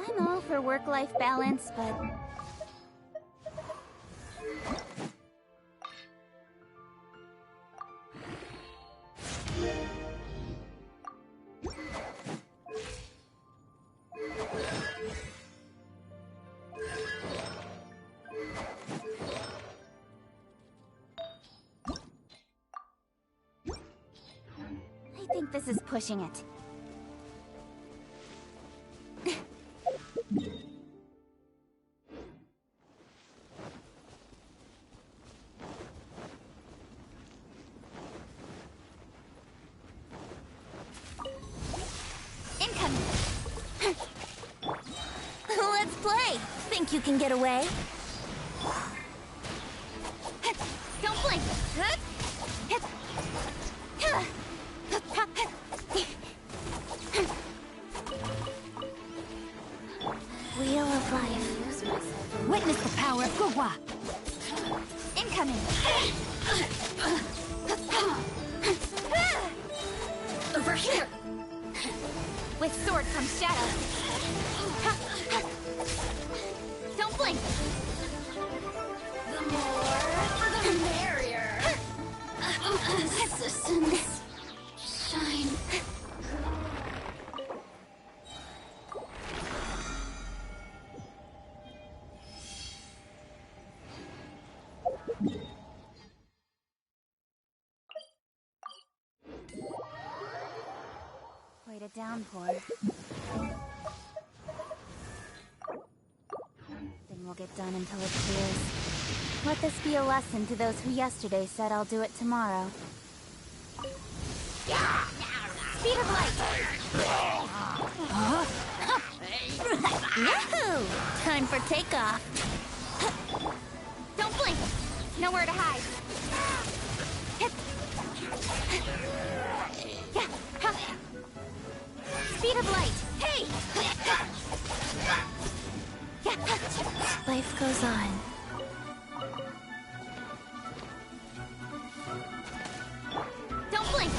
I'm all for work-life balance, but... I think this is pushing it. Incoming! Let's play! Think you can get away? Don't blink! Wheel of Life. Witness the power of Gugwa. Incoming. Over here. With sword comes shadow. Don't blink. The more, the merrier. Assistance. Shine. Quite a downpour. Nothing will get done until it clears. Let this be a lesson to those who yesterday said I'll do it tomorrow. Speed of light! Yahoo! Time for takeoff. Don't blink! Nowhere to hide. Speed of light! Hey! Life goes on. Don't blink!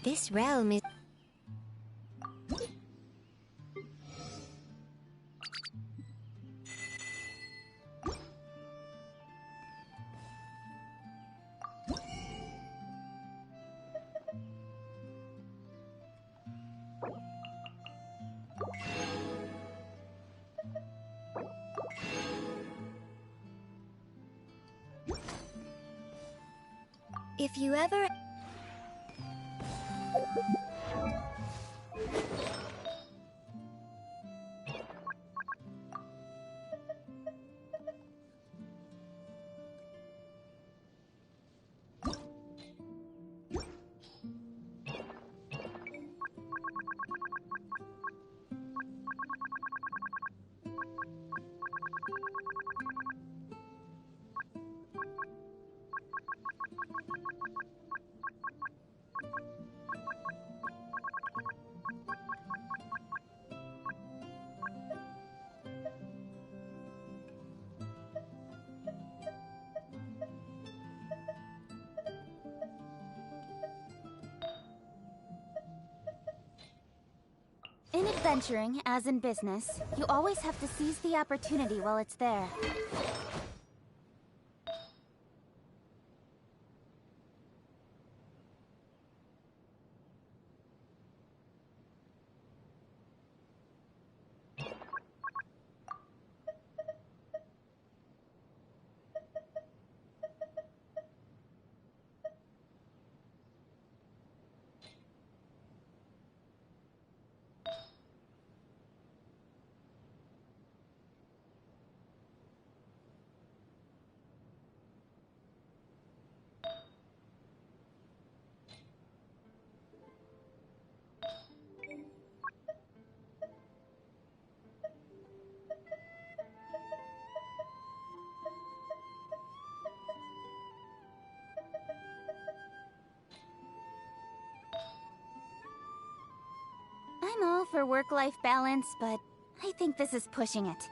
This realm is... If you ever... In adventuring, as in business, you always have to seize the opportunity while it's there. for work-life balance, but I think this is pushing it.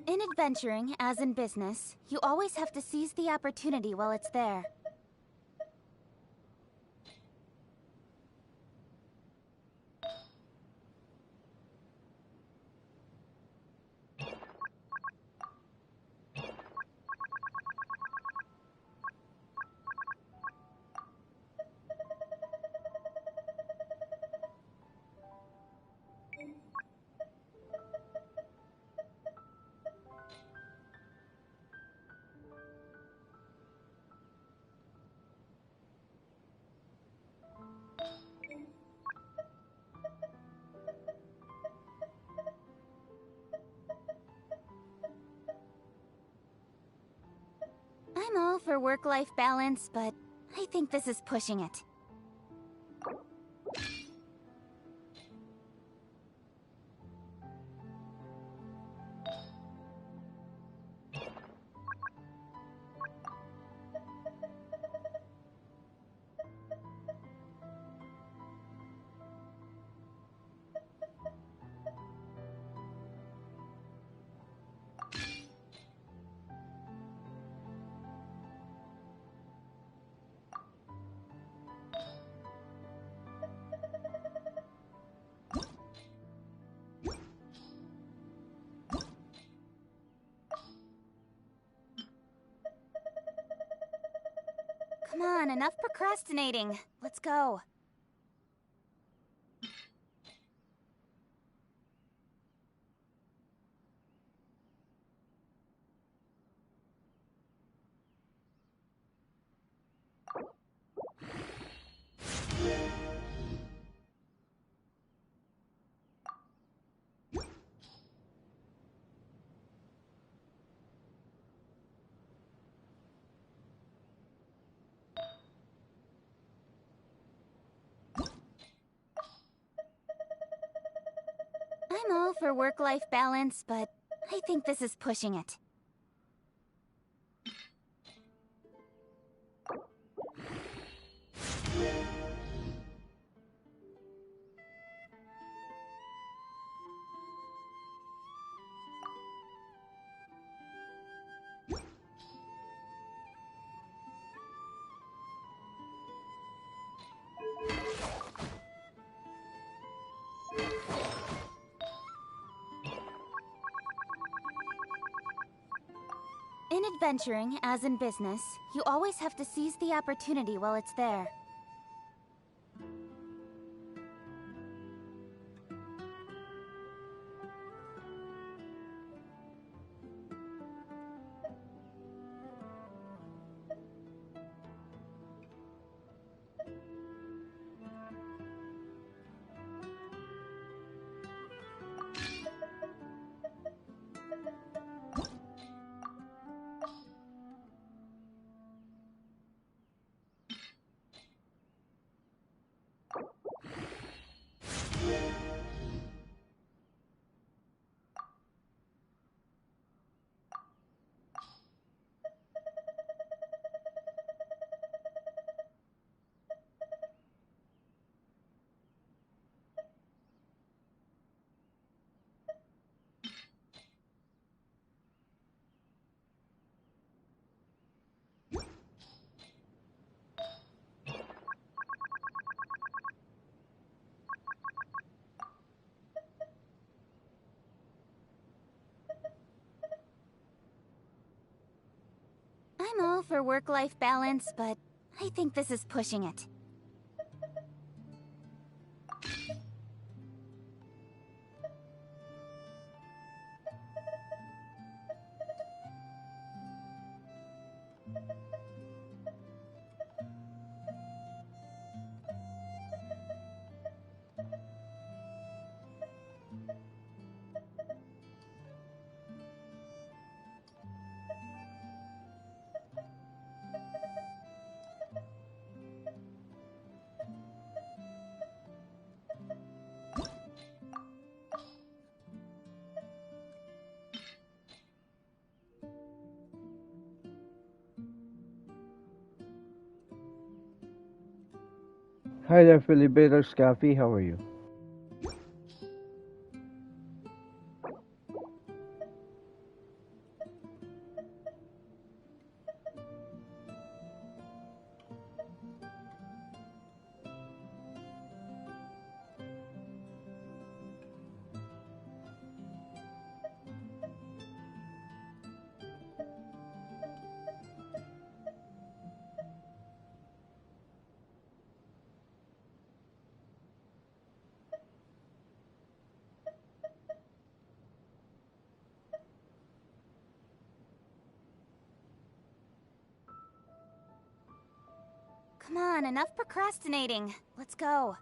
In adventuring, as in business, you always have to seize the opportunity while it's there. I'm all for work-life balance, but I think this is pushing it. Come on, enough procrastinating. Let's go. I'm all for work-life balance, but I think this is pushing it. In adventuring, as in business, you always have to seize the opportunity while it's there. for work-life balance, but I think this is pushing it. Hi there, Filiberto Scaffi. How are you? Come on, enough procrastinating. Let's go.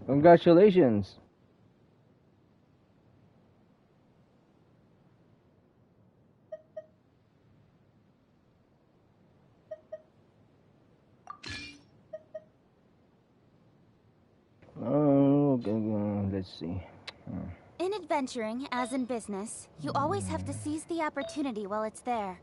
Congratulations. Oh, okay, let's see. In adventuring, as in business, you always have to seize the opportunity while it's there.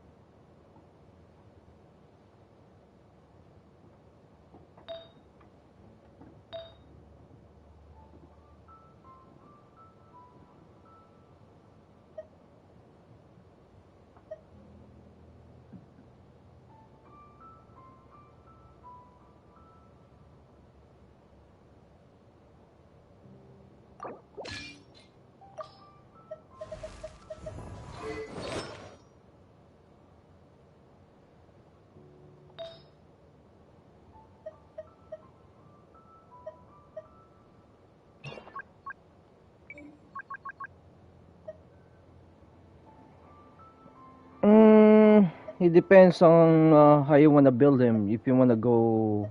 It depends on how you want to build him. If you want to go,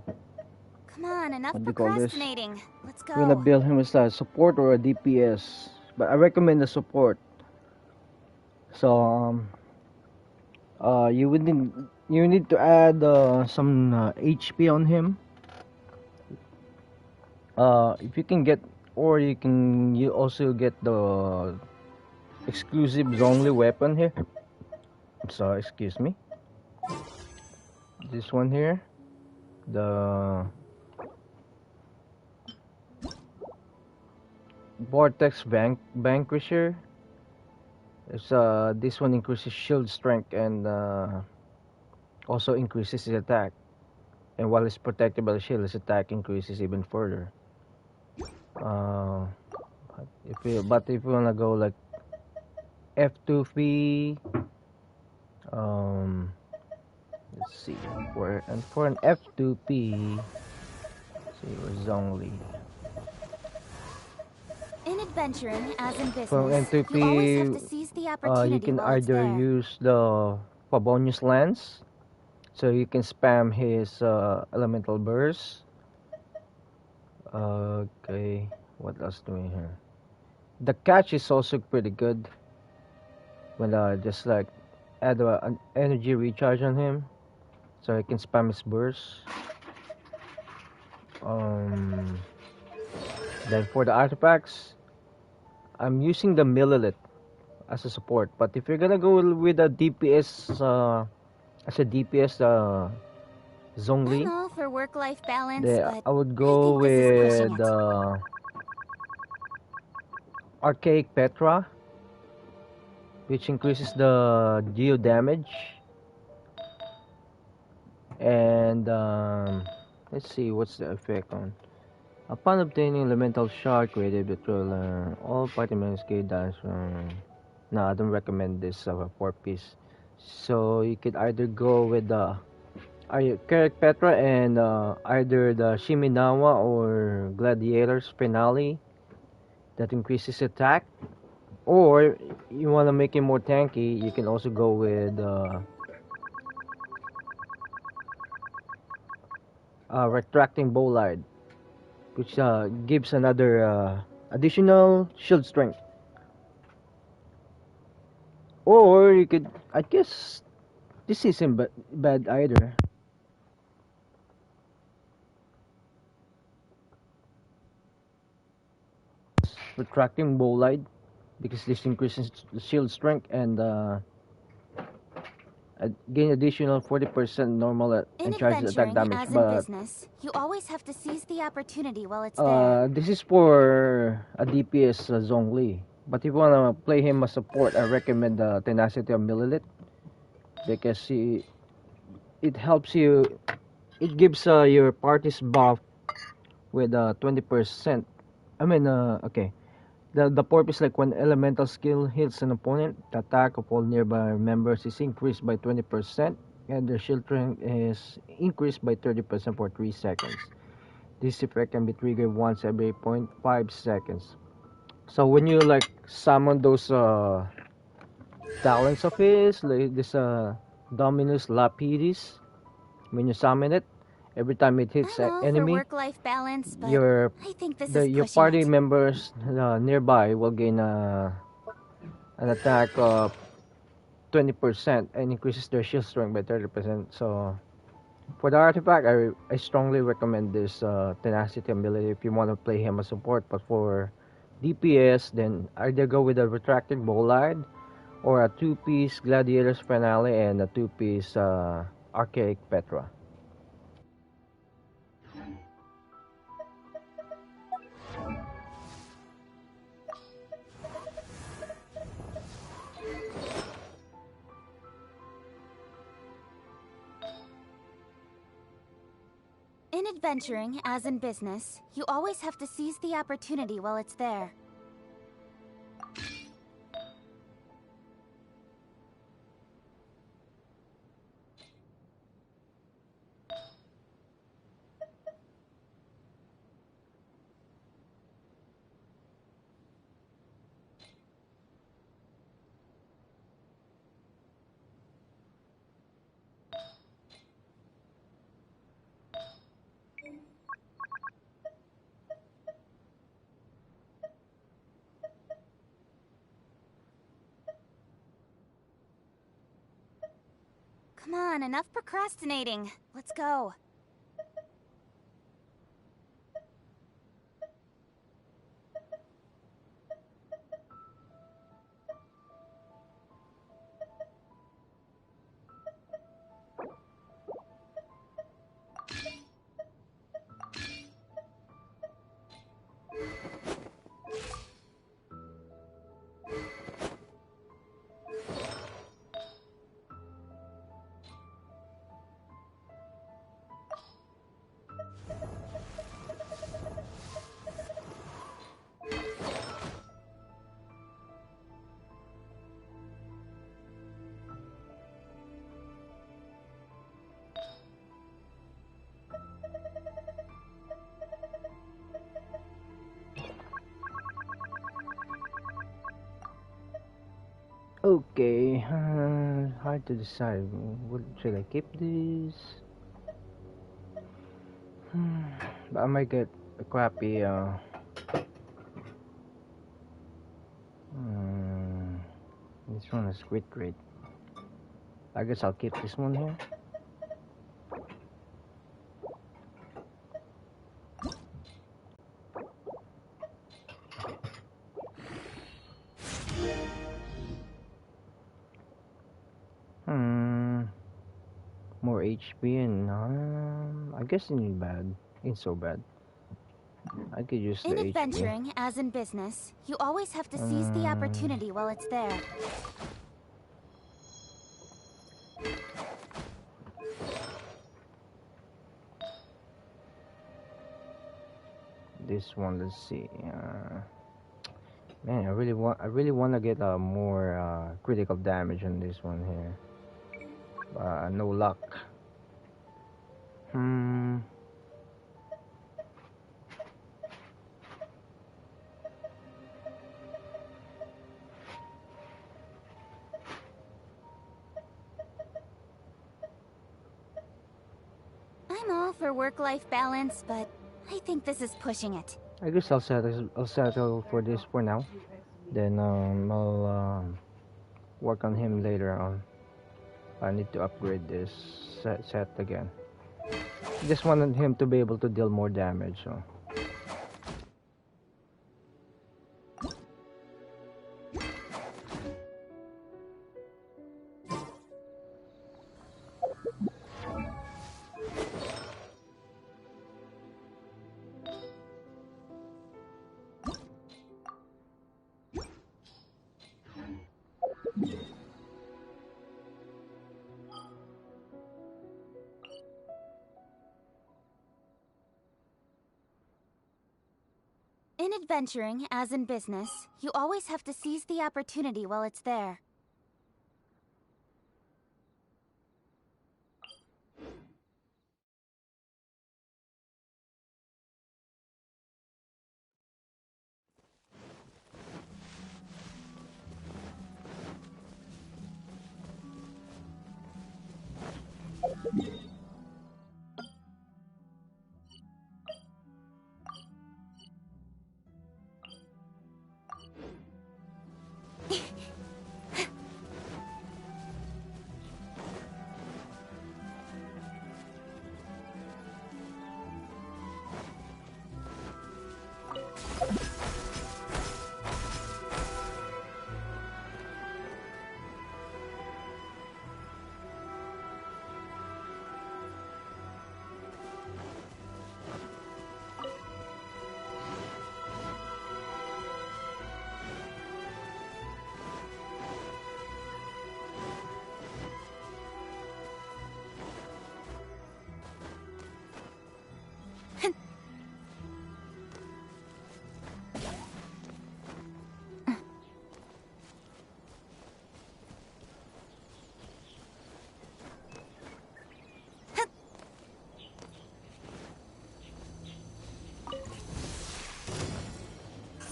Come on, enough what do you call this? procrastinating. Let's You want to go. build him as a support or a DPS. But I recommend the support. So you need to add some HP on him. If you can get, or you also get the exclusive Zhongli weapon here. So excuse me. This one here, the Vortex Vanquisher. It's this one increases shield strength and also increases his attack. And while it's protected by the shield, his attack increases even further. Uh, but if you wanna go like F2P, let's see, for an F2P, let's see, where's Zhongli? In adventuring, as in From business, you always have N2P, to seize the you opportunity can while it's either there. use the Pavonius Lance, so you can spam his elemental burst. Okay, what else do we have? The catch is also pretty good. When just like add an energy recharge on him, so I can spam his burst. Um, then for the artifacts, I'm using the Millilith as a support. But if you're gonna go with a DPS, as a DPS, I Zhongli, know for work-life balance, then but I would I go think this is pushing with it. Archaic Petra, which increases the geo damage. And let's see what's the effect on. Upon obtaining elemental shard created between all party members get dash. No, I don't recommend this 4-piece. So you could either go with the Carrick Petra and either the Shiminawa or Gladiator's Finale that increases attack. Or you want to make it more tanky, you can also go with Retracting Bolide, which gives another additional shield strength. Or you could, I guess, this isn't bad either. Retracting Bolide, because this increases the shield strength and gain additional 40% normal In and charges attack adventuring, damage. as in But business, you always have to seize the opportunity while it's there. this is for a DPS Zhongli. But if you wanna play him as support, I recommend the Tenacity of Millilith, because it helps you. It gives your party's buff with 20%. I mean, okay. The purpose is like when elemental skill hits an opponent, the attack of all nearby members is increased by 20%, and their shield strength is increased by 30% for 3 seconds. This effect can be triggered once every 0.5 seconds. So when you like summon those talents of his, like this Dominus Lapidis, when you summon it, every time it I hits an know for enemy, work-life balance, but your I think this is your pushing party it. members nearby will gain an attack of 20% and increases their shield strength by 30%. So for the artifact, I strongly recommend this tenacity ability if you want to play him as support. But for DPS, then either go with a retracting bolide or a 2-piece gladiator's finale and a 2-piece archaic petra. In adventuring, as in business, you always have to seize the opportunity while it's there. Come on, enough procrastinating. Let's go. Okay, hard to decide. What should I keep this? But I might get a crappy. Mm, this one is great. I guess I'll keep this one here. More HP and I guess it ain't bad. Ain't so bad. I could use the In HP. adventuring, as in business, you always have to seize the opportunity while it's there. This one, let's see. Man, I really want to get more critical damage on this one here. No luck. Hmm. I'm all for work-life balance, but I think this is pushing it. I guess I'll settle for this for now. Then I'll work on him later on. I need to upgrade this set again. Just wanted him to be able to deal more damage. So. In adventuring, as in business, you always have to seize the opportunity while it's there.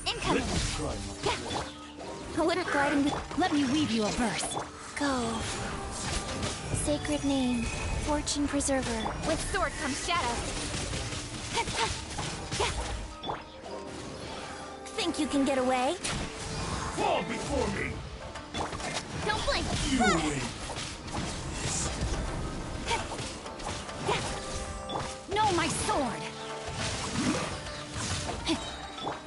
Incoming! A little gliding with... Let me weave you a verse. Go. Sacred name, fortune preserver. With sword comes shadow. Think you can get away? Fall before me! Don't blink! You win! No, my sword!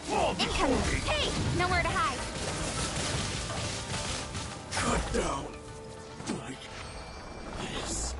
Fall Incoming! before me! Hey! Nowhere to hide! Cut down! Like this.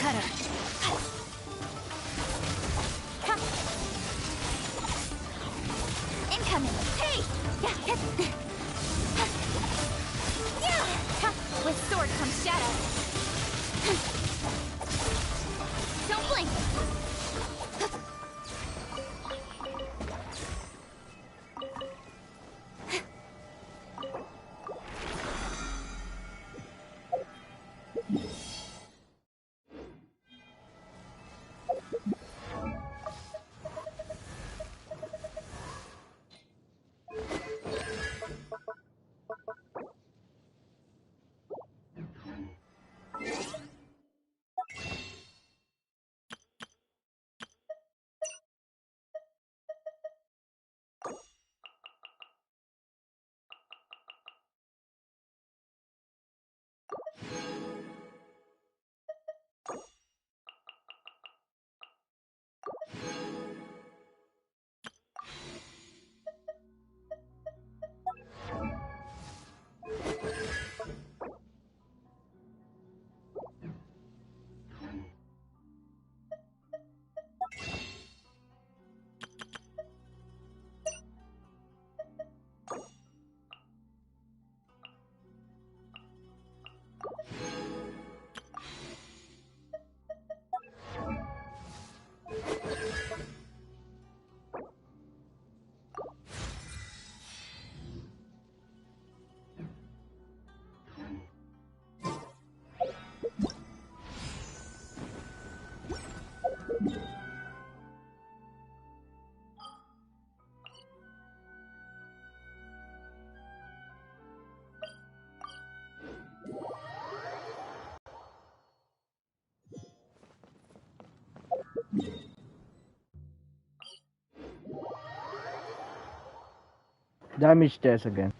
cutter. Incoming! Hey! Yeah, hit! Yeah! With sword comes shadow. Don't blink! Damage test again.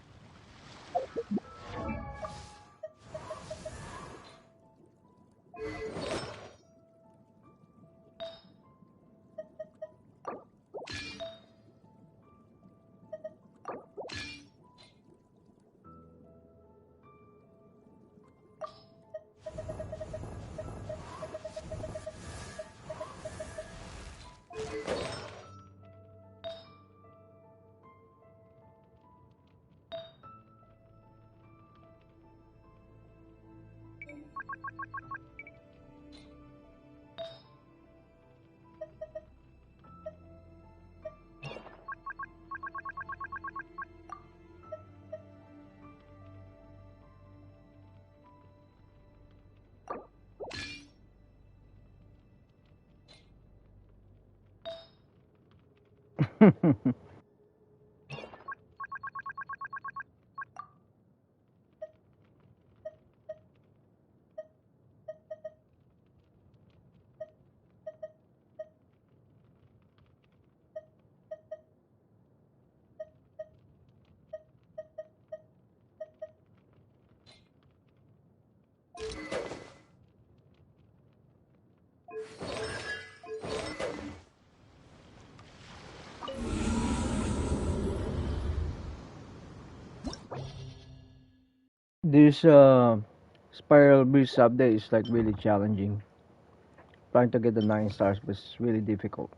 This Spiral Breeze update is like really challenging. Trying to get the 9 stars was really difficult.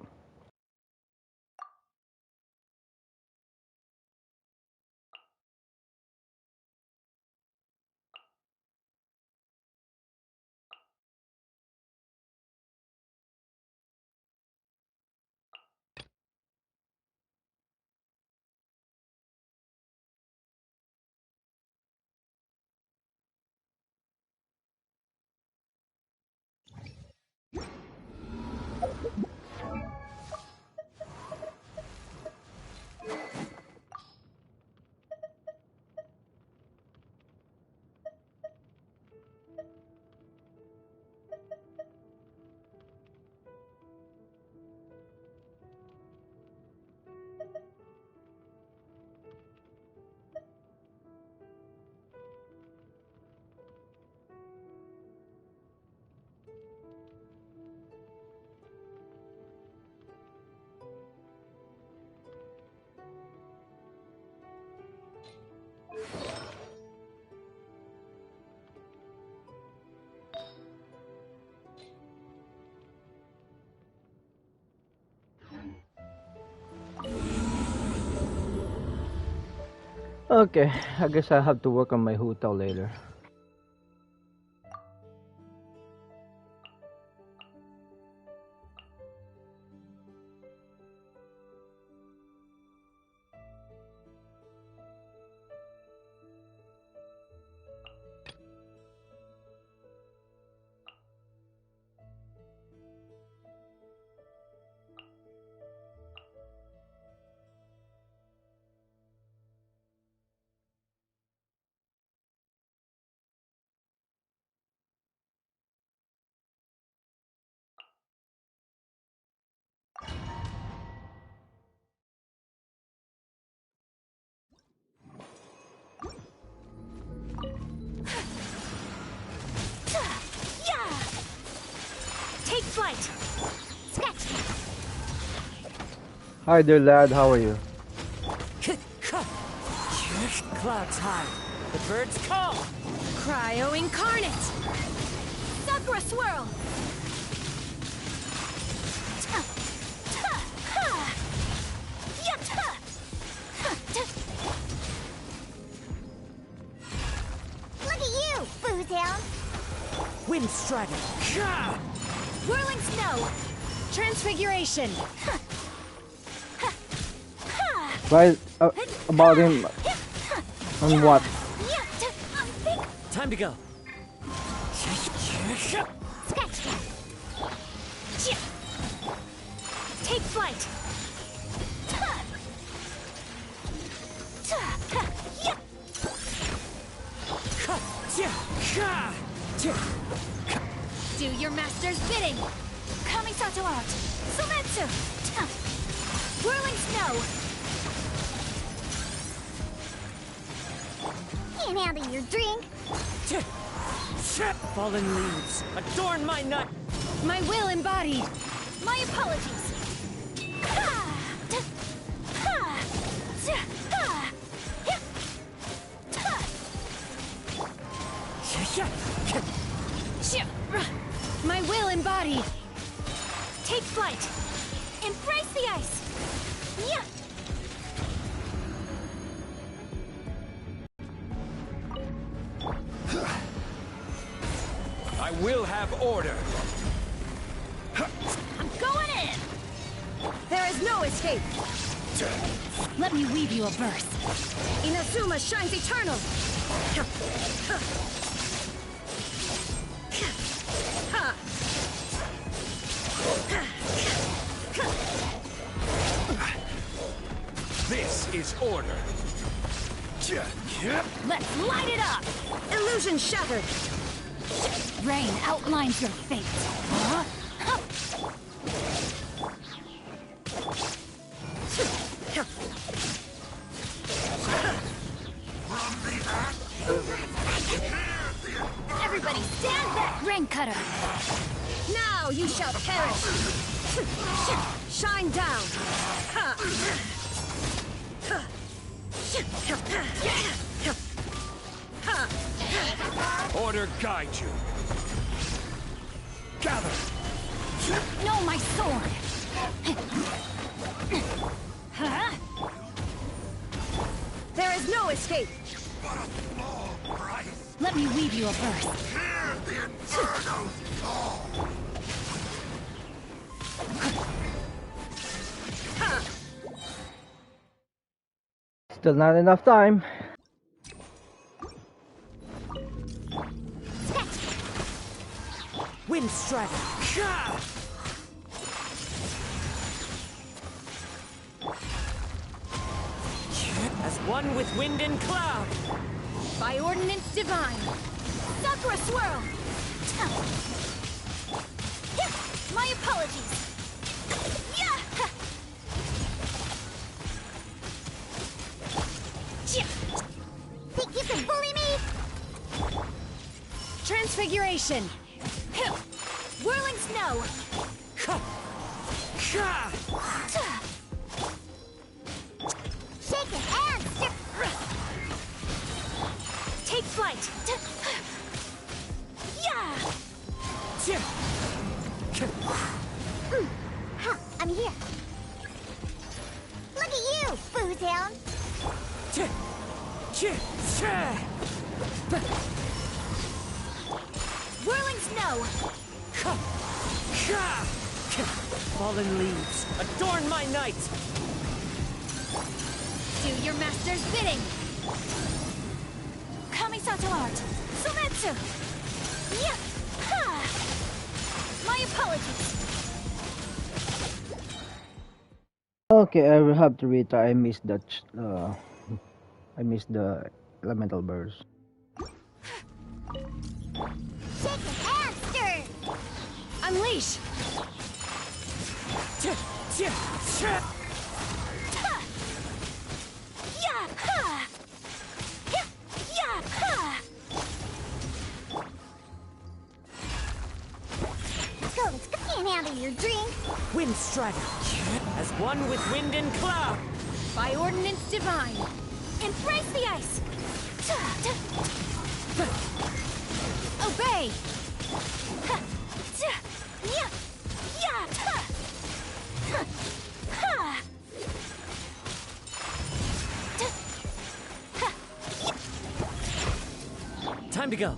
Okay, I guess I have to work on my Hutao later. Yeah! Take flight! Sketch! Hi there, lad. How are you? Clouds high. The birds call. Cryo incarnate! Sakura swirl! Look at you, Bootown! Wind strider. Whirling snow! Transfiguration! Right about him on what? Time to go. Sketch! Take flight! Do your master's bidding! Kamisato out! Sumetsu! Whirling snow! Can't handle your drink. Fallen leaves. Adorn my nut. My will embodied! My apologies! My will embodied! Take flight! Embrace the ice! Yeah! I will have order. I'm going in! There is no escape! Let me weave you a verse. Inazuma shines eternal! This is order. Let's light it up! Illusion shattered! Rain outlines your fate. Everybody stand back, rain cutter! Now you shall perish! Shine down! Order guide you. Gather. No, my sword! There is no escape! Let me weave you a verse. Still not enough time. Wind strider. As one with wind and cloud. By ordinance divine. Sakura swirl! My apologies. Think you can bully me? Transfiguration. Whirling snow. Shake your hands, Take flight. I'm here. Look at you, Bootown. Whirling snow! Fallen leaves, adorn my night! Do your master's bidding! Kamisato art! Sumetsu! Yeah! Ha! My apologies! Okay, I will have to retry. I missed that. I missed the elemental burst. Shake it and stir! Unleash! Ha! Yeah! Ha! Yeah! Yeah! Ha! Let's go, let's go. Can't handle your drink. Wind Strider, as one with wind and cloud! By ordinance divine! Embrace the ice! Obey! Ha! Yeah! Yeah! Ha! Ha! Time to go.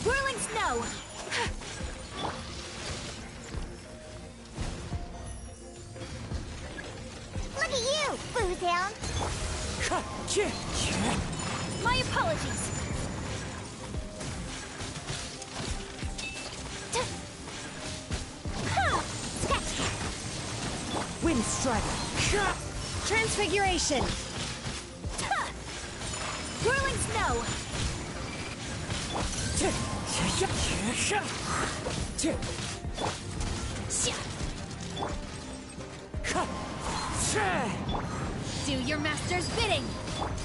Whirling snow! Look at you, Booze Hound. My apologies! Ha! Wind Strider. Transfiguration! Ha! Whirling snow! Do your master's bidding!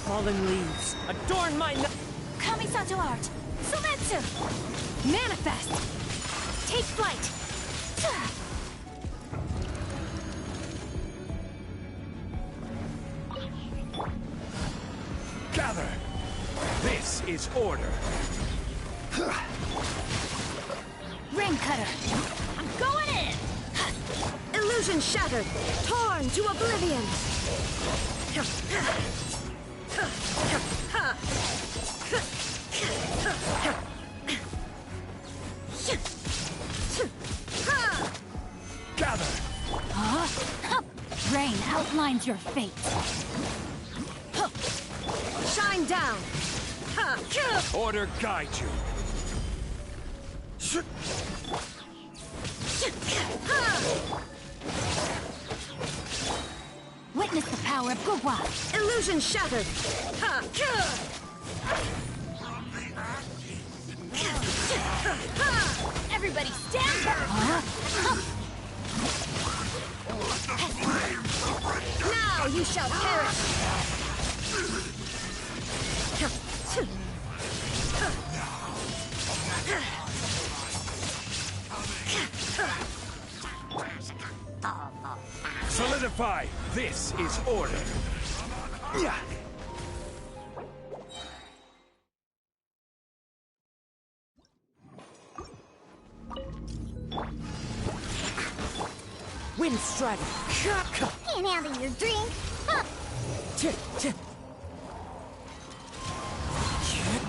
Fallen leaves, adorn my night! Kamisato art! Sumetsu! Manifest! Take flight! Gather! This is order. Rain cutter! I'm going in! Illusion shattered! Torn to oblivion! Gather! Rain outlines your fate! Shine down! Order guide you. Witness the power of Gugwa! Illusion shattered! Everybody stand back! Now you shall perish! Solidify. This is order. Yeah. Wind Strider. Can't handle your drink. Ha!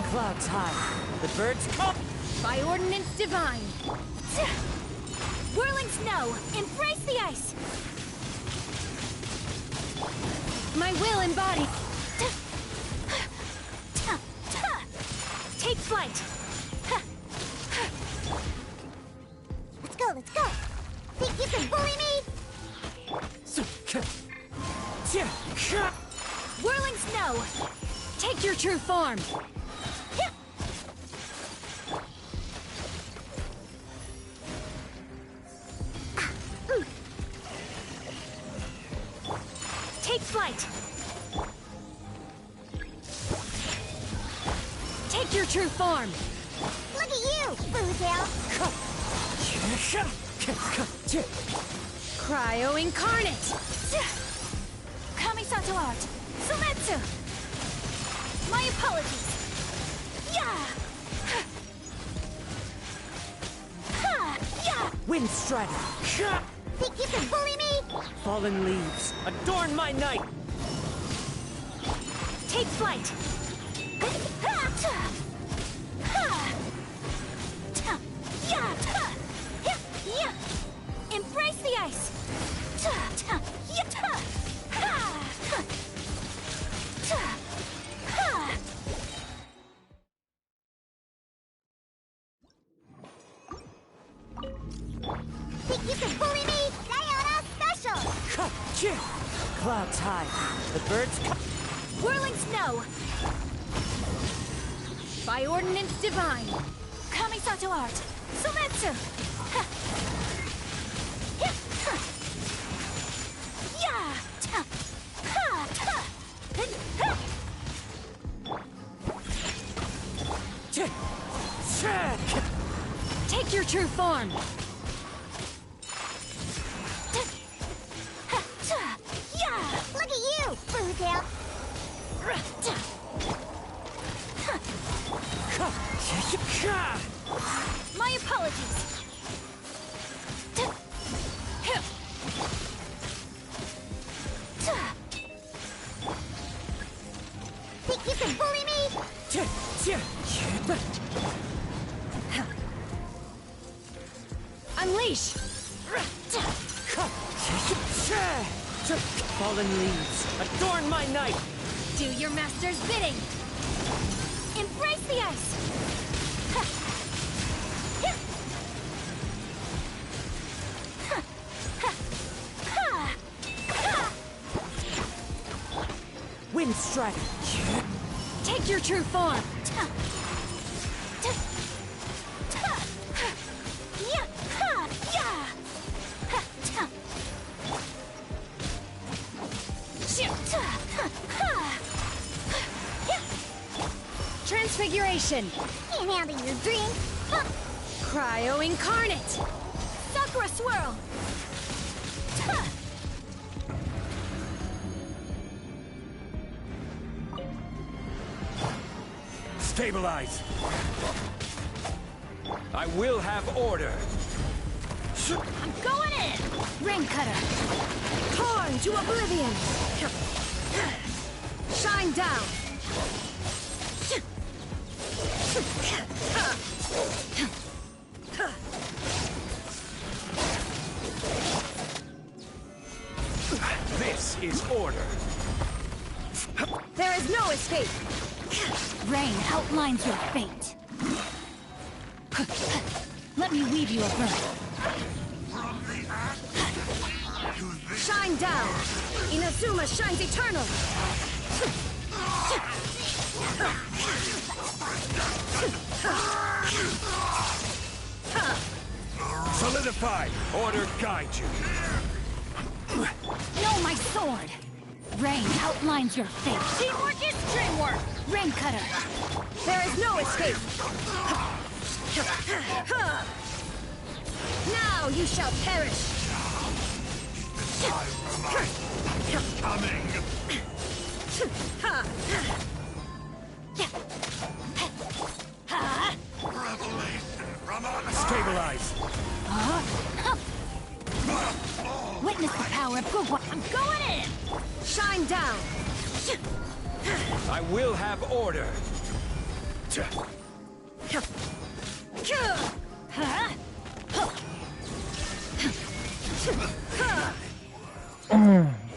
Clouds high. The birds come. By ordinance divine! Whirling snow! Embrace the ice! My will embodied! Take flight! Let's go, let's go. Think you can bully me? Whirling snow! Take your true form! Take flight! Take your true form! Look at you, Boozle. Cryo incarnate! Kamisato art! Sumetsu! My apologies! Yeah! Ha! Yeah! Wind Strider. Think you can bully me? Fallen leaves, adorn my night! Take flight! Embrace the ice! Think you can bully me? Sayonara special! Clouds high, the birds come. Whirling snow! By ordinance divine! Kamisato art! Sumetsu! Ha! Ya! Ha! Ya! Ta! Ha! Ta! Ha! Take your true form! Look at you, Boo-tail! My apologies! Think you can bully me? Unleash! Fallen leaves, adorn my night! Do your master's bidding! Embrace the ice! Ha! Ya! Ha! Ha! Ha! Ha! Wind strike! Take your true form! Ta! Ta! Ta! Ha! Ya! Ha! Ya! Ha! Ta! Shit! Ta! Ha! Ha! Ya! Transfiguration! Can't handle your dream! Huh. Cryo incarnate! Sakura swirl! Ta! Stabilize. I will have order. I'm going in! Rain cutter! Torn to oblivion! Shine down! This is order. There is no escape! Rain outlines your fate. Let me weave you a birth. Shine down! Inazuma shines eternal! Solidify. Order guide you. Know my sword! Rain outlines your fate. Teamwork is dreamwork! Rain cutter! There is no escape! Now you shall perish! Coming. Stabilize. Witness the power of good work. I'm going in! Shine down! I will have order.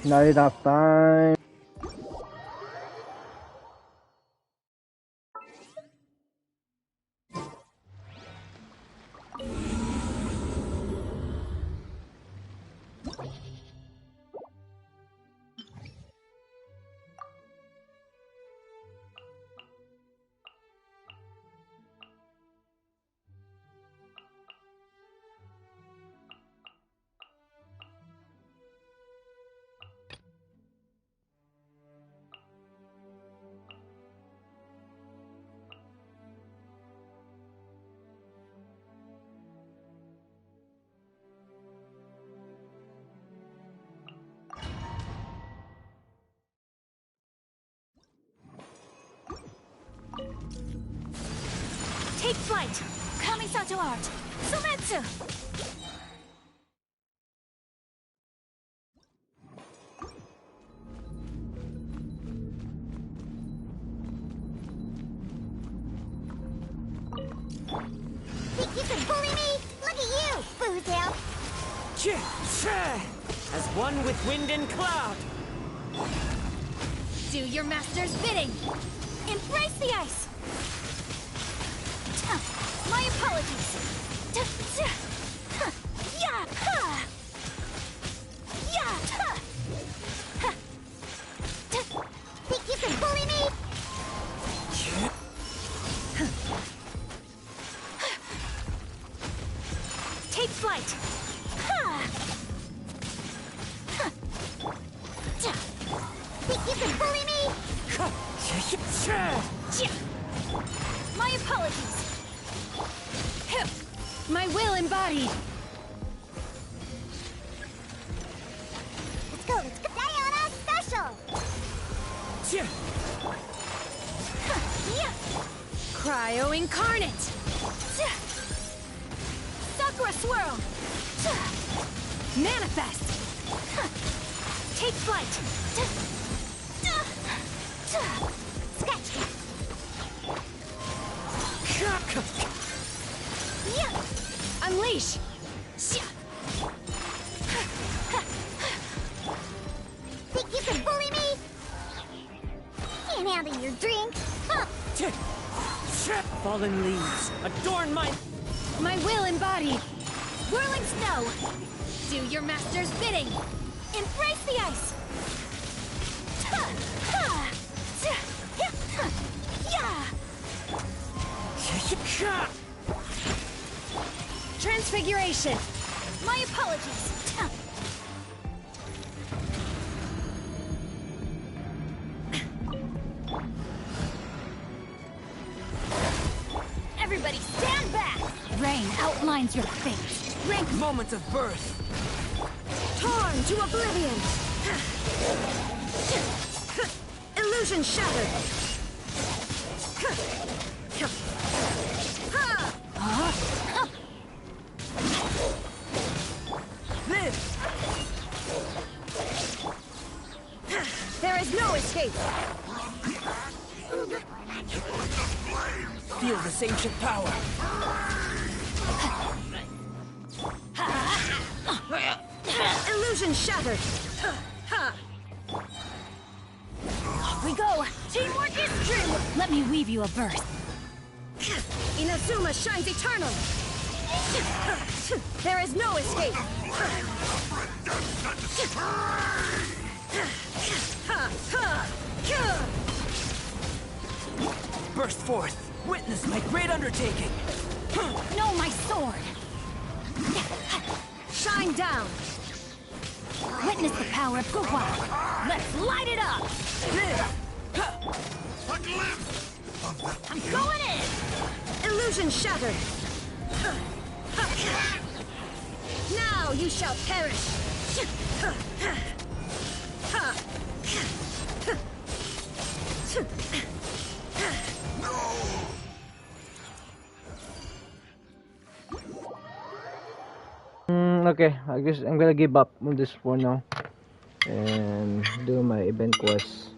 Not enough time. Take flight! Kamisato art! Sumetsu! detail. As one with wind and cloud. Do your master's bidding. Embrace the ice. My apologies. Yeah. Think you can bully me? Take flight. Think you can bully me? My apologies. My will embodied. Let's go. Diana special. Cryo incarnate. Sakura swirl. Manifest. Take flight. Sketch. Unleash. Think you can bully me? Can't handle your drink. Fallen leaves, adorn my will embodied. Whirling snow. Do your master's bidding. Embrace the ice. Transfiguration. My apologies. Everybody stand back! Rain outlines your fate. Rank moment of birth. torn to oblivion. Illusion shattered. Live! There is no escape. Feel this ancient power. Illusion shattered. Off we go. Teamwork is true. Let me weave you a verse. Inazuma shines eternal. There is no escape. Burst forth. Witness my great undertaking. No, my sword. Shine down. Witness the power of Guhua. Let's light it up. Live! A glimpse of the I'm going in. Illusion shattered. Now you shall perish. Okay, I guess I'm gonna give up on this for now and do my event quest.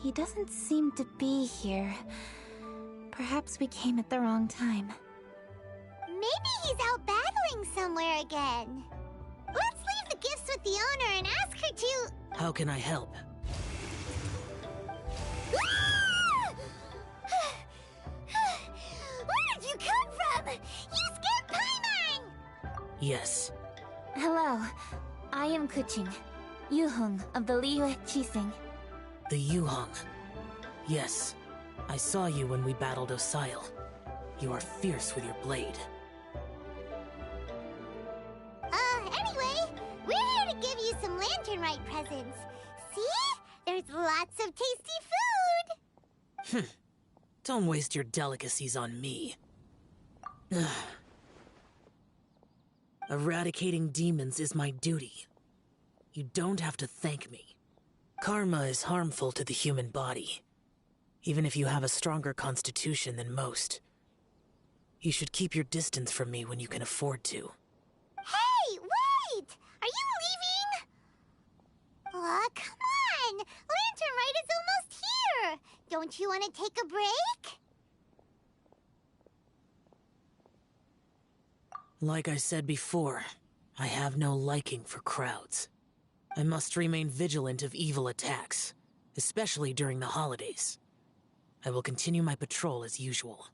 He doesn't seem to be here. Perhaps we came at the wrong time. Maybe he's out battling somewhere again. Let's leave the gifts with the owner and ask her to... How can I help? Where did you come from? You scared Paimon! Yes. Hello, I am Kuching, Yuhung of the Liyue Chising. The Yuhong. Yes. I saw you when we battled Osile. You are fierce with your blade. Anyway, we're here to give you some Lantern Rite presents. See? There's lots of tasty food! Don't waste your delicacies on me. Eradicating demons is my duty. You don't have to thank me. Karma is harmful to the human body, even if you have a stronger constitution than most. You should keep your distance from me when you can afford to. Hey, wait! Are you leaving? Aw, come on! Lantern Rite is almost here! Don't you want to take a break? Like I said before, I have no liking for crowds. I must remain vigilant of evil attacks, especially during the holidays. I will continue my patrol as usual.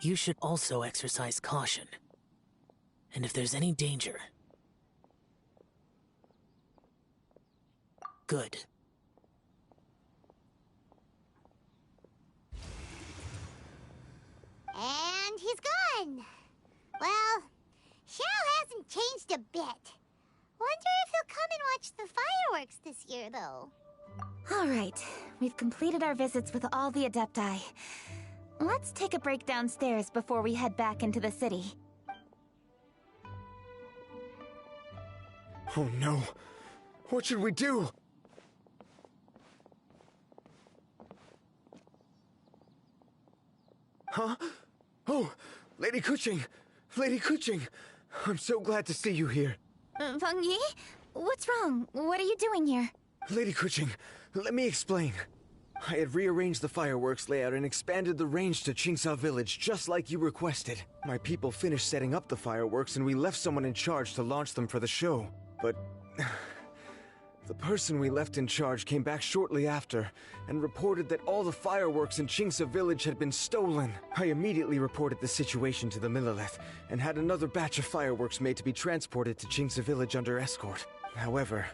You should also exercise caution. And if there's any danger... Good. And he's gone. Well, Xiao hasn't changed a bit. Wonder if he'll come and watch the fireworks this year, though. Alright, we've completed our visits with all the Adepti. Let's take a break downstairs before we head back into the city. Oh no. What should we do? Huh? Oh, Lady Kuching! Lady Kuching! I'm so glad to see you here. Feng Yi? What's wrong? What are you doing here? Lady Kuching, let me explain. I had rearranged the fireworks layout and expanded the range to Qingsa Village just like you requested. My people finished setting up the fireworks and we left someone in charge to launch them for the show. But... the person we left in charge came back shortly after and reported that all the fireworks in Qingsa Village had been stolen. I immediately reported the situation to the Millelith and had another batch of fireworks made to be transported to Qingsa Village under escort. However,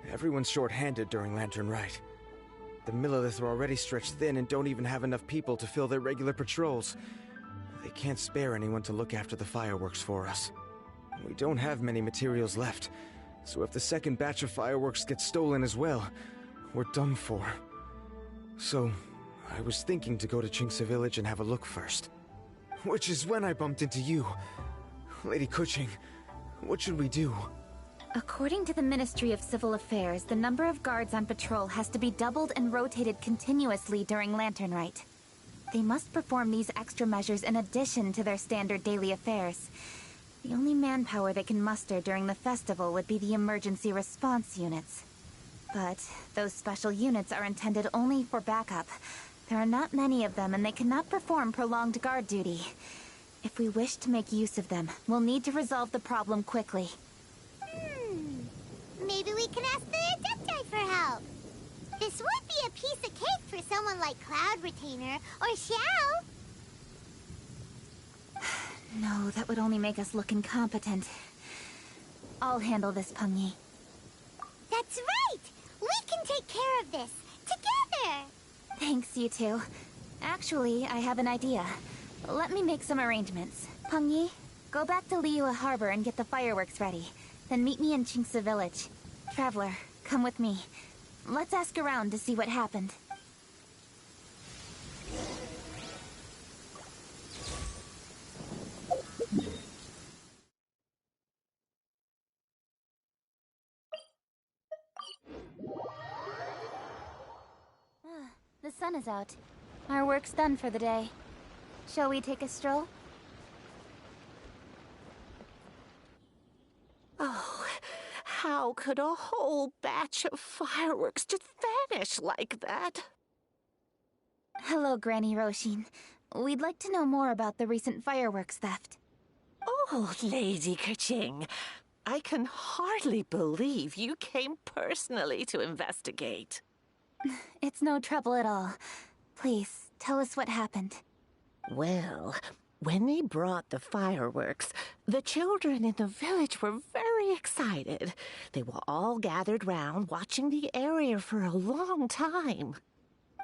everyone's short-handed during Lantern Rite. The Millelith are already stretched thin and don't even have enough people to fill their regular patrols. They can't spare anyone to look after the fireworks for us. We don't have many materials left, so if the second batch of fireworks gets stolen as well, we're done for. So, I was thinking to go to Qingsa Village and have a look first. Which is when I bumped into you. Lady Kuching, what should we do? According to the Ministry of Civil Affairs, the number of guards on patrol has to be doubled and rotated continuously during Lantern Rite. They must perform these extra measures in addition to their standard daily affairs. The only manpower they can muster during the festival would be the emergency response units. But those special units are intended only for backup. There are not many of them and they cannot perform prolonged guard duty. If we wish to make use of them, we'll need to resolve the problem quickly. Maybe we can ask the Adepti for help. This would be a piece of cake for someone like Cloud Retainer or Xiao. No, that would only make us look incompetent. I'll handle this, Peng Yi. That's right! We can take care of this, together! Thanks, you two. Actually, I have an idea. Let me make some arrangements. Peng Yi, go back to Liyue Harbor and get the fireworks ready. Then meet me in Qingsa Village. Traveler, come with me. Let's ask around to see what happened. The sun is out. Our work's done for the day. Shall we take a stroll? Oh, how could a whole batch of fireworks just vanish like that? Hello, Granny Roshin. We'd like to know more about the recent fireworks theft. Oh, Lady Kerching, I can hardly believe you came personally to investigate. It's no trouble at all. Please, tell us what happened. Well, when they brought the fireworks, the children in the village were very excited. They were all gathered round, watching the area for a long time.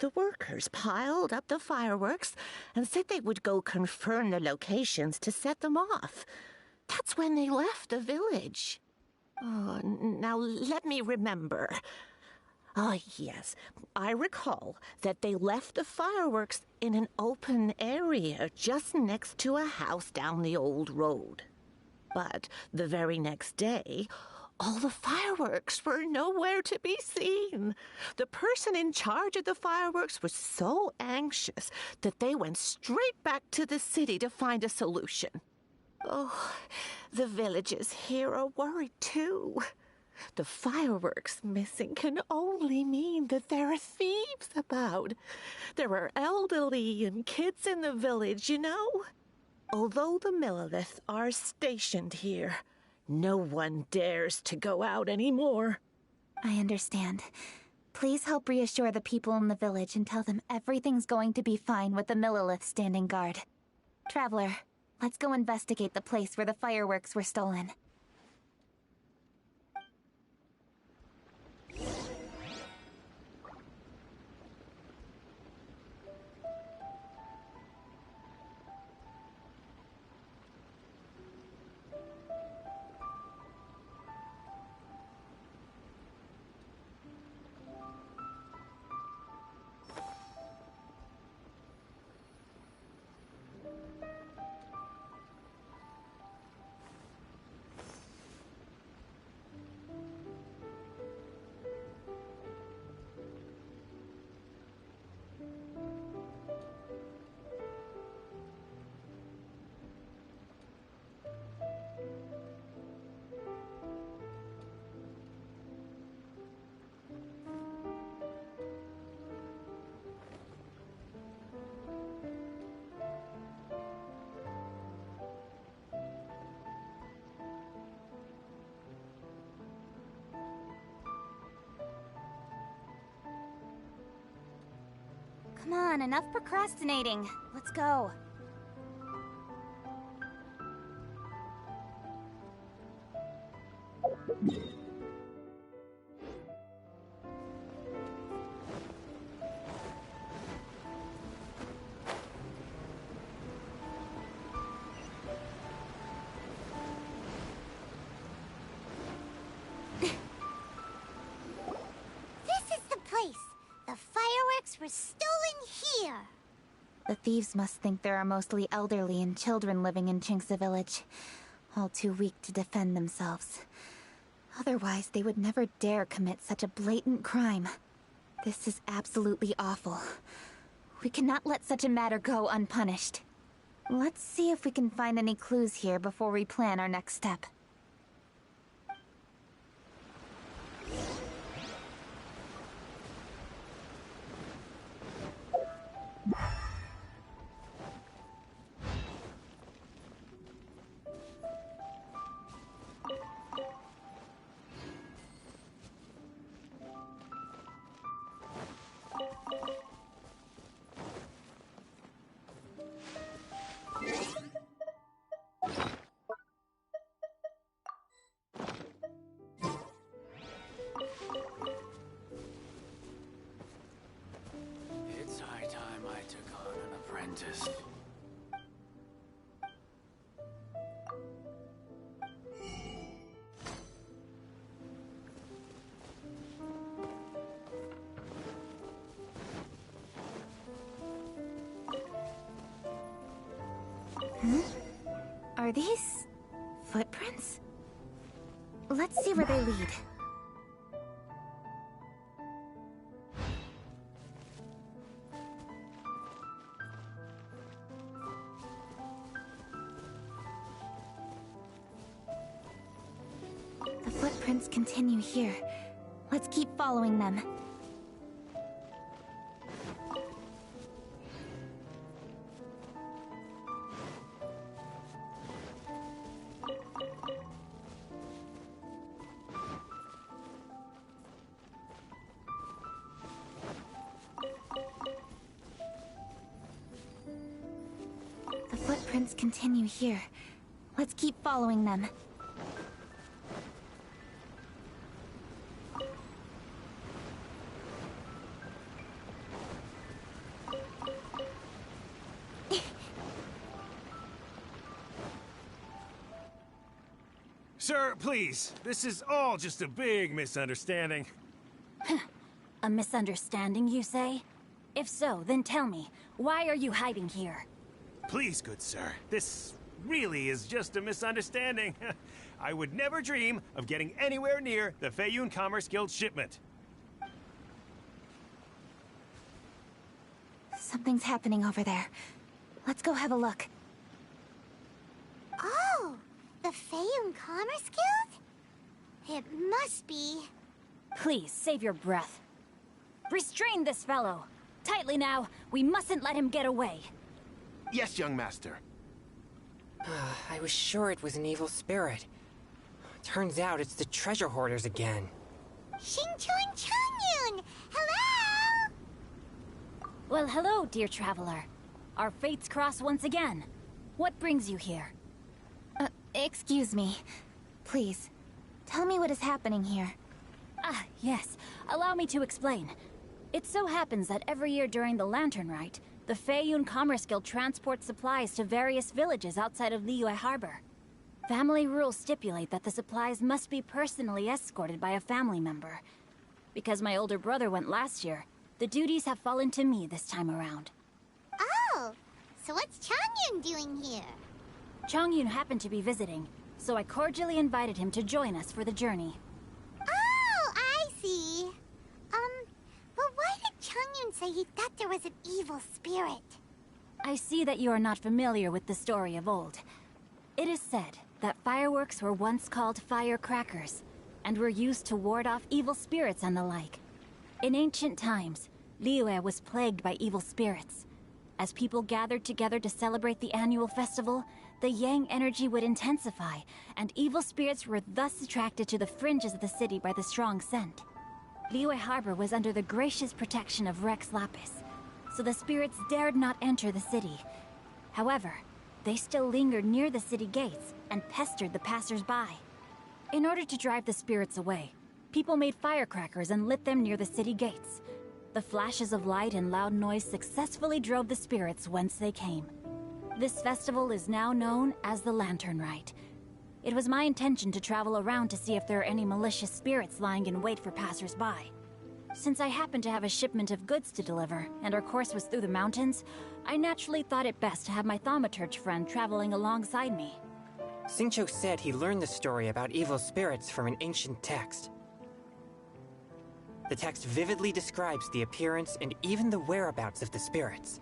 The workers piled up the fireworks and said they would go confirm the locations to set them off. That's when they left the village. Oh, now let me remember. Ah, yes, I recall that they left the fireworks in an open area just next to a house down the old road. But the very next day, all the fireworks were nowhere to be seen. The person in charge of the fireworks was so anxious that they went straight back to the city to find a solution. Oh, the villagers here are worried too. The fireworks missing can only mean that there are thieves about. There are elderly and kids in the village, you know. Although the Millilith are stationed here, no one dares to go out anymore. I understand. Please help reassure the people in the village and tell them everything's going to be fine with the Millilith standing guard. Traveler, let's go investigate the place where the fireworks were stolen. Come on, enough procrastinating. Let's go. This is the place. The fireworks were stolen here. The thieves must think there are mostly elderly and children living in Chinksa village, all too weak to defend themselves. Otherwise, they would never dare commit such a blatant crime. This is absolutely awful. We cannot let such a matter go unpunished. Let's see if we can find any clues here before we plan our next step. It's high time I took on an apprentice. Are these footprints? Let's see where they lead. The footprints continue here. Let's keep following them. footprints continue here. Let's keep following them. Sir, please. This is all just a big misunderstanding. A misunderstanding, you say? If so, then tell me, why are you hiding here? Please, good sir. This really is just a misunderstanding. I would never dream of getting anywhere near the Feiyun Commerce Guild shipment. Something's happening over there. Let's go have a look. Oh, the Feiyun Commerce Guild? It must be. Please, save your breath. Restrain this fellow. Tightly now. We mustn't let him get away. Yes, young master. I was sure it was an evil spirit. Turns out it's the treasure hoarders again. Xingqiu and Changyun! Hello! Well, hello, dear traveler. Our fates cross once again. What brings you here? Excuse me. Please, tell me what is happening here. Ah, yes. Allow me to explain. It so happens that every year during the Lantern Rite, the Feiyun Commerce Guild transports supplies to various villages outside of Liyue Harbor. Family rules stipulate that the supplies must be personally escorted by a family member. Because my older brother went last year, the duties have fallen to me this time around. Oh, so what's Changyun doing here? Changyun happened to be visiting, so I cordially invited him to join us for the journey. Oh, I see. But why did Changyun say he thought there was an evil spirit? I see that you are not familiar with the story of old. It is said that fireworks were once called firecrackers, and were used to ward off evil spirits and the like. In ancient times, Liyue was plagued by evil spirits. As people gathered together to celebrate the annual festival, the yang energy would intensify, and evil spirits were thus attracted to the fringes of the city by the strong scent. Liyue Harbor was under the gracious protection of Rex Lapis, so the spirits dared not enter the city. However, they still lingered near the city gates and pestered the passers-by. In order to drive the spirits away, people made firecrackers and lit them near the city gates. The flashes of light and loud noise successfully drove the spirits whence they came. This festival is now known as the Lantern Rite. It was my intention to travel around to see if there are any malicious spirits lying in wait for passers-by. Since I happened to have a shipment of goods to deliver, and our course was through the mountains, I naturally thought it best to have my thaumaturge friend traveling alongside me. Xingqiu said he learned the story about evil spirits from an ancient text. The text vividly describes the appearance and even the whereabouts of the spirits.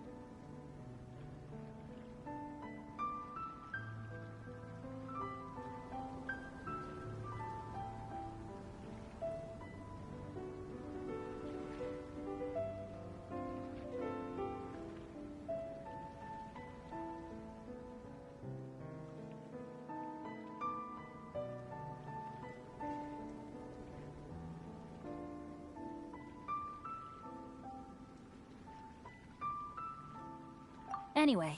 Anyway,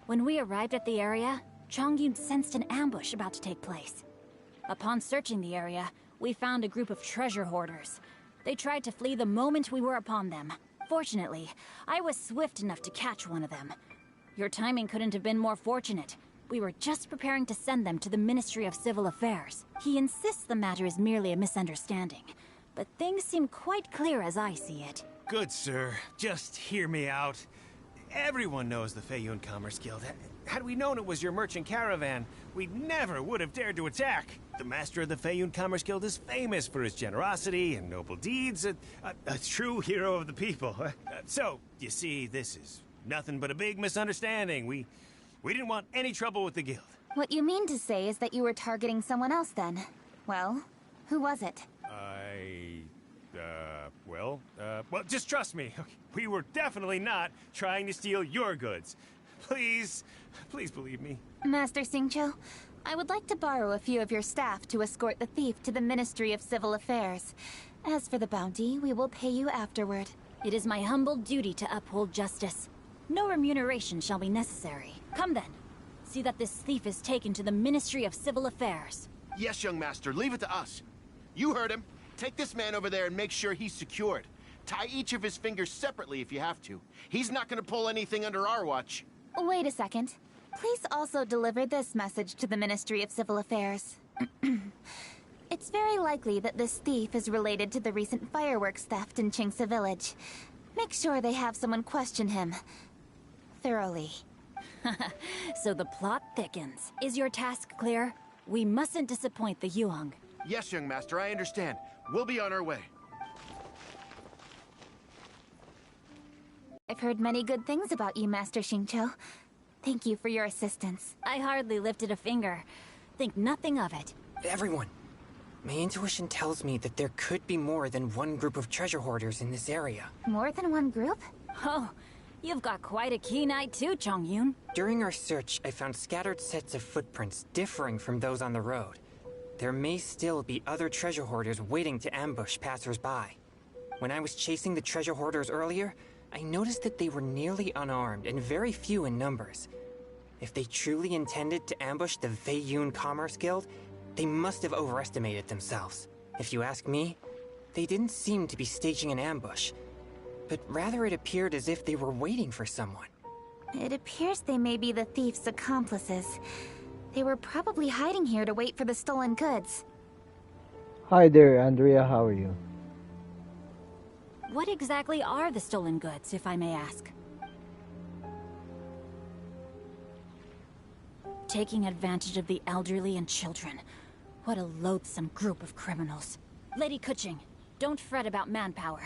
when we arrived at the area, Changyun sensed an ambush about to take place. Upon searching the area, we found a group of treasure hoarders. They tried to flee the moment we were upon them. Fortunately, I was swift enough to catch one of them. Your timing couldn't have been more fortunate. We were just preparing to send them to the Ministry of Civil Affairs. He insists the matter is merely a misunderstanding, but things seem quite clear as I see it. Good sir, just hear me out. Everyone knows the Feiyun Commerce Guild. Had we known it was your merchant caravan, we never would have dared to attack. The master of the Feiyun Commerce Guild is famous for his generosity and noble deeds, a true hero of the people. So, you see, this is nothing but a big misunderstanding. We didn't want any trouble with the guild. What you mean to say is that you were targeting someone else then? Well, who was it? Well, just trust me. We were definitely not trying to steal your goods. Please believe me. Master Xingqiu, I would like to borrow a few of your staff to escort the thief to the Ministry of Civil Affairs. As for the bounty, we will pay you afterward. It is my humble duty to uphold justice. No remuneration shall be necessary. Come then. see that this thief is taken to the Ministry of Civil Affairs. Yes, young master, leave it to us. You heard him. Take this man over there and make sure he's secured. Tie each of his fingers separately if you have to. He's not gonna pull anything under our watch. Wait a second. Please also deliver this message to the Ministry of Civil Affairs. It's very likely that this thief is related to the recent fireworks theft in Chingsa Village. Make sure they have someone question him thoroughly. So the plot thickens. Is your task clear? We mustn't disappoint the Yuang. Yes, young master, I understand. We'll be on our way. I've heard many good things about you, Master Xingqiu. Thank you for your assistance. I hardly lifted a finger. Think nothing of it. Everyone, my intuition tells me that there could be more than one group of treasure hoarders in this area. More than one group? Oh, you've got quite a keen eye too, Chongyun. During our search, I found scattered sets of footprints differing from those on the road. There may still be other treasure hoarders waiting to ambush passers-by. When I was chasing the treasure hoarders earlier, I noticed that they were nearly unarmed and very few in numbers. If they truly intended to ambush the Feiyun Commerce Guild, they must have overestimated themselves. If you ask me, they didn't seem to be staging an ambush, but rather it appeared as if they were waiting for someone. It appears they may be the thief's accomplices. They were probably hiding here to wait for the stolen goods. Hi there, Andrea. How are you? What exactly are the stolen goods, if I may ask? Taking advantage of the elderly and children. What a loathsome group of criminals. Lady Kuching, don't fret about manpower.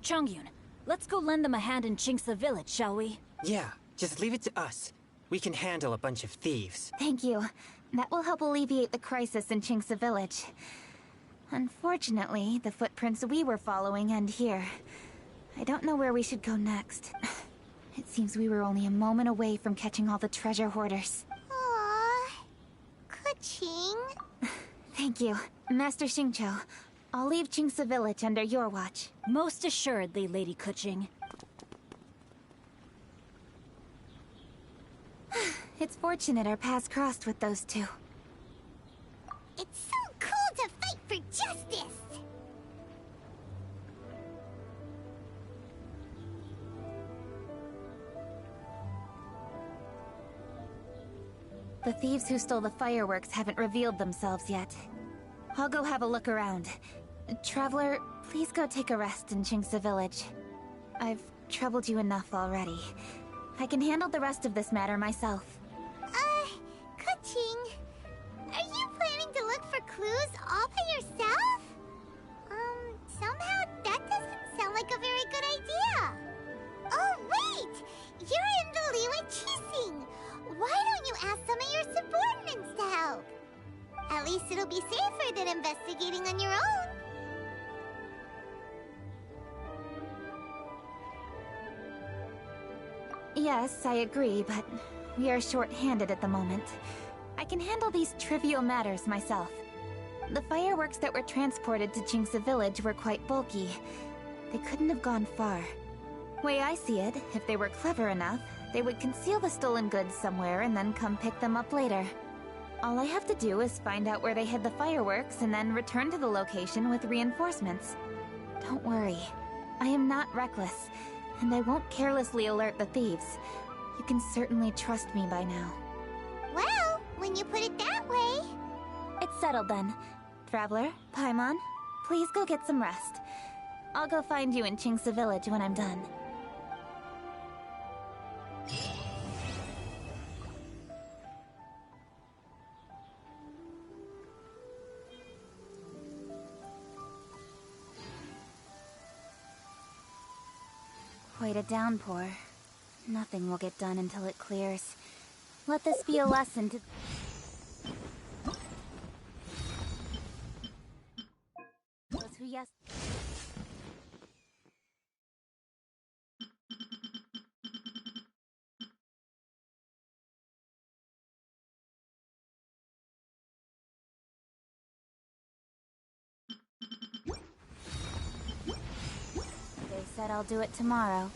Chongyun, let's go lend them a hand in Chingsa Village, shall we? Yeah, just leave it to us. We can handle a bunch of thieves. Thank you. That will help alleviate the crisis in Chingsa Village. Unfortunately, the footprints we were following end here. I don't know where we should go next. It seems we were only a moment away from catching all the treasure hoarders. Aww. Kuching. Thank you. Master Xingqiu, I'll leave Chingsa Village under your watch. Most assuredly, Lady Kuching. It's fortunate our paths crossed with those two. It's so cool to fight for justice! The thieves who stole the fireworks haven't revealed themselves yet. I'll go have a look around. Traveler, please go take a rest in Chingsa Village. I've troubled you enough already. I can handle the rest of this matter myself. Kuching, are you planning to look for clues all by yourself? Somehow that doesn't sound like a very good idea. Oh, wait! You're in the Liwen Qixing! Why don't you ask some of your subordinates to help? At least it'll be safer than investigating on your own. Yes, I agree, but we are short-handed at the moment. I can handle these trivial matters myself. The fireworks that were transported to Chingsa Village were quite bulky. They couldn't have gone far. Way I see it, if they were clever enough, they would conceal the stolen goods somewhere and then come pick them up later. All I have to do is find out where they hid the fireworks and then return to the location with reinforcements. Don't worry. I am not reckless, and I won't carelessly alert the thieves. You can certainly trust me by now. Well, when you put it that way... It's settled then. Traveler, Paimon, please go get some rest. I'll go find you in Chingsa Village when I'm done. Quite a downpour. Nothing will get done until it clears. Let this be a lesson to... those who yes... They said I'll do it tomorrow.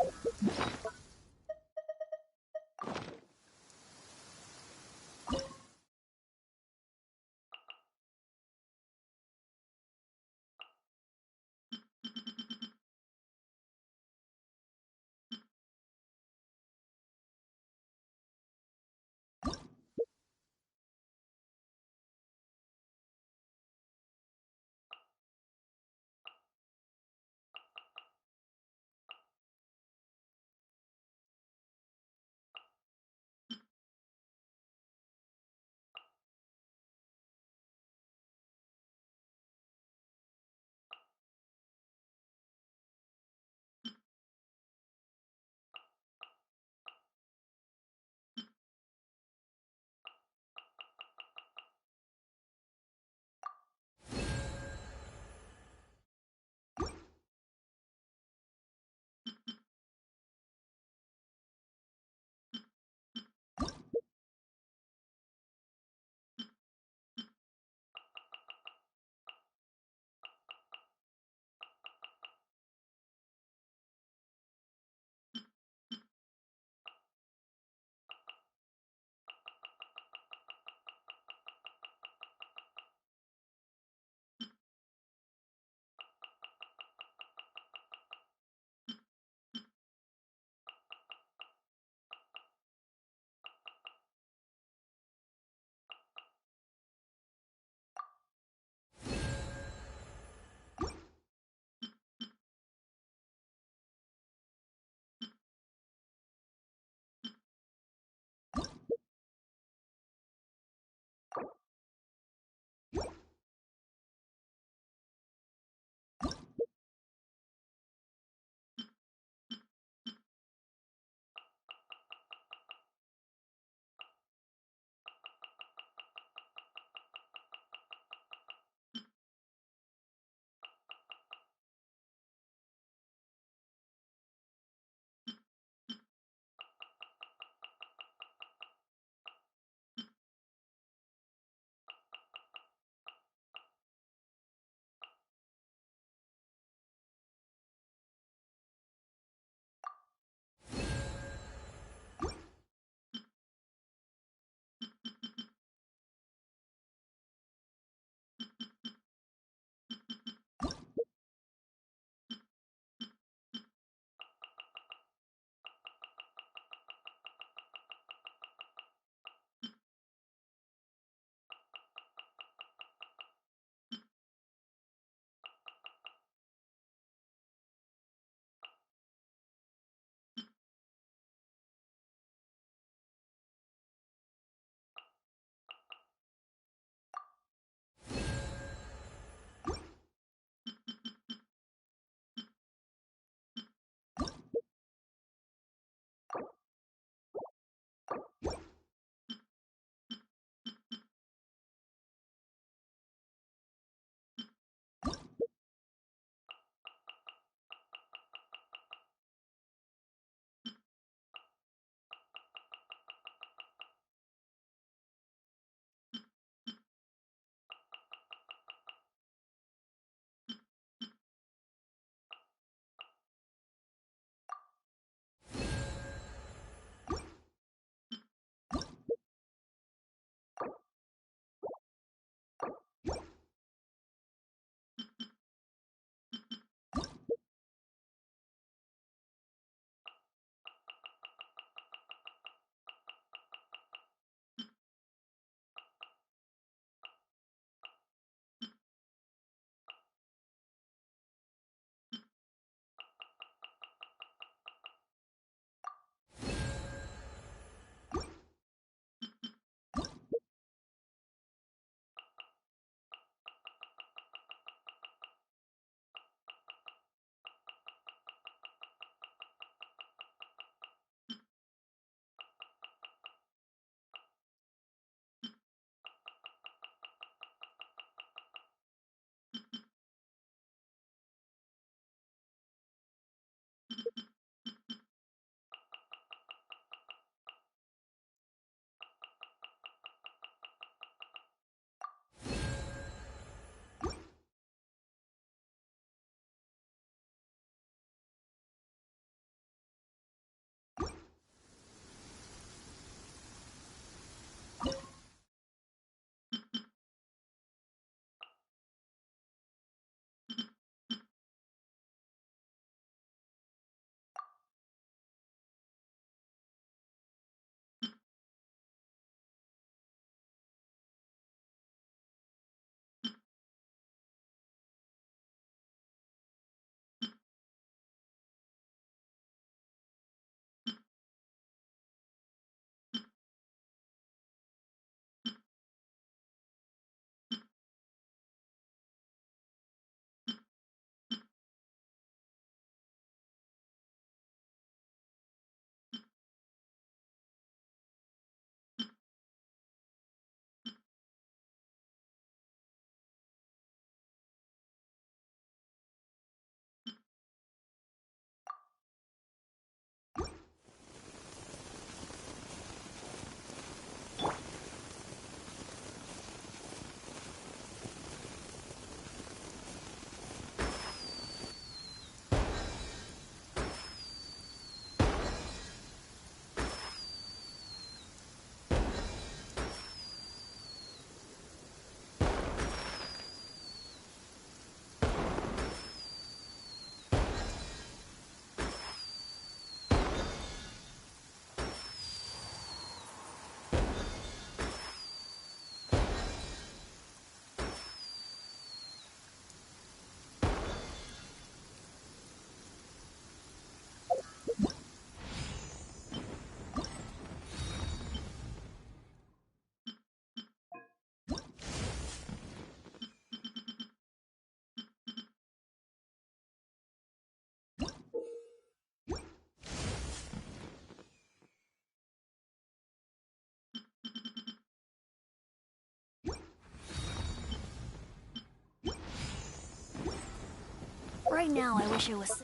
Right now, I wish I was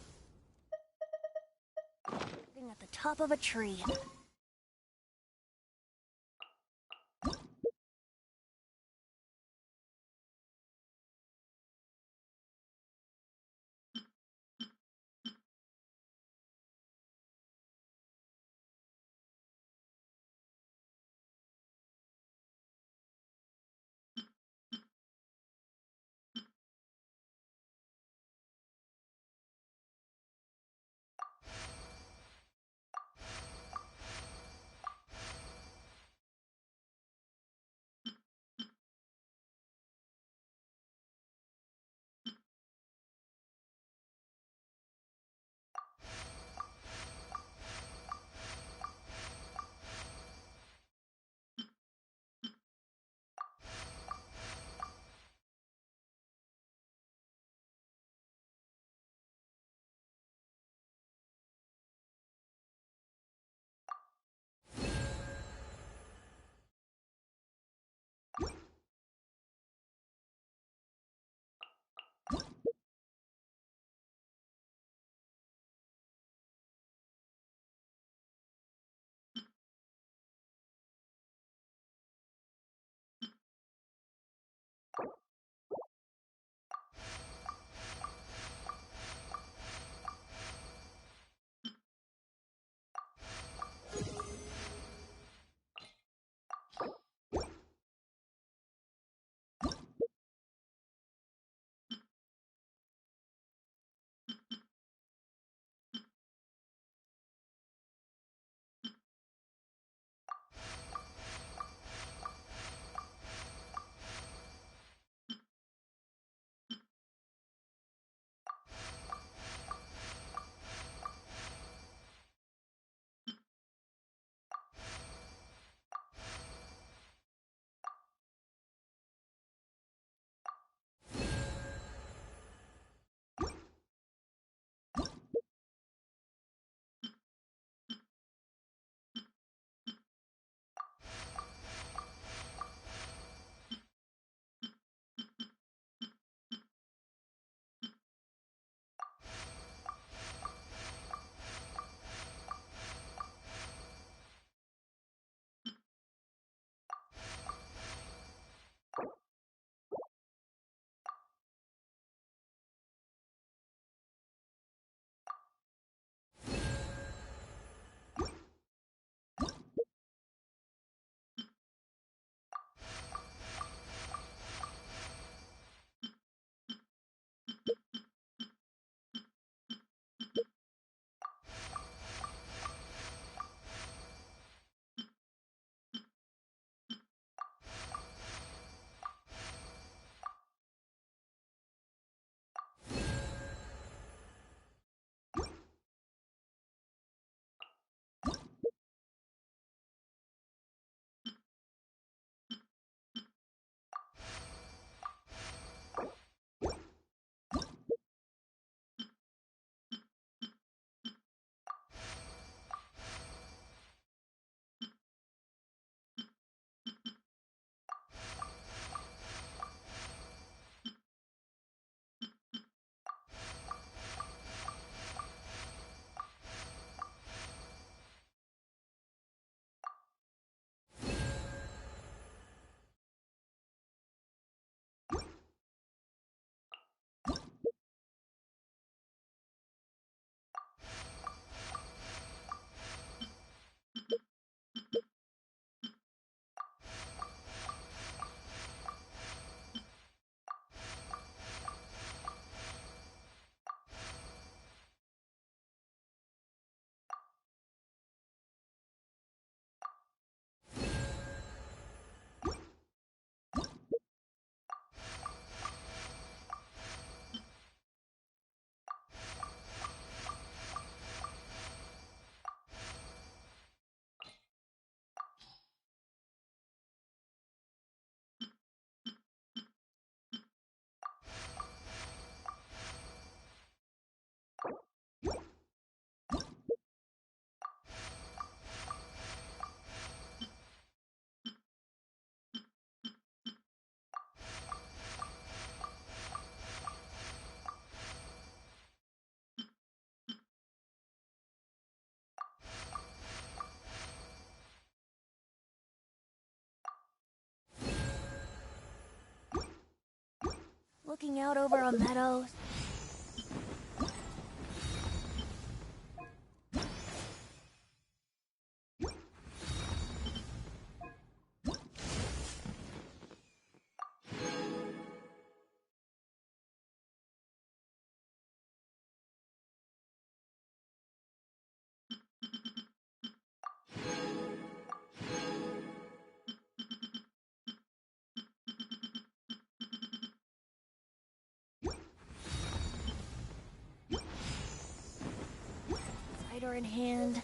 sitting at the top of a tree. looking out over a meadow. Cider in hand.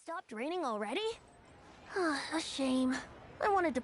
stopped raining already? A shame. I wanted to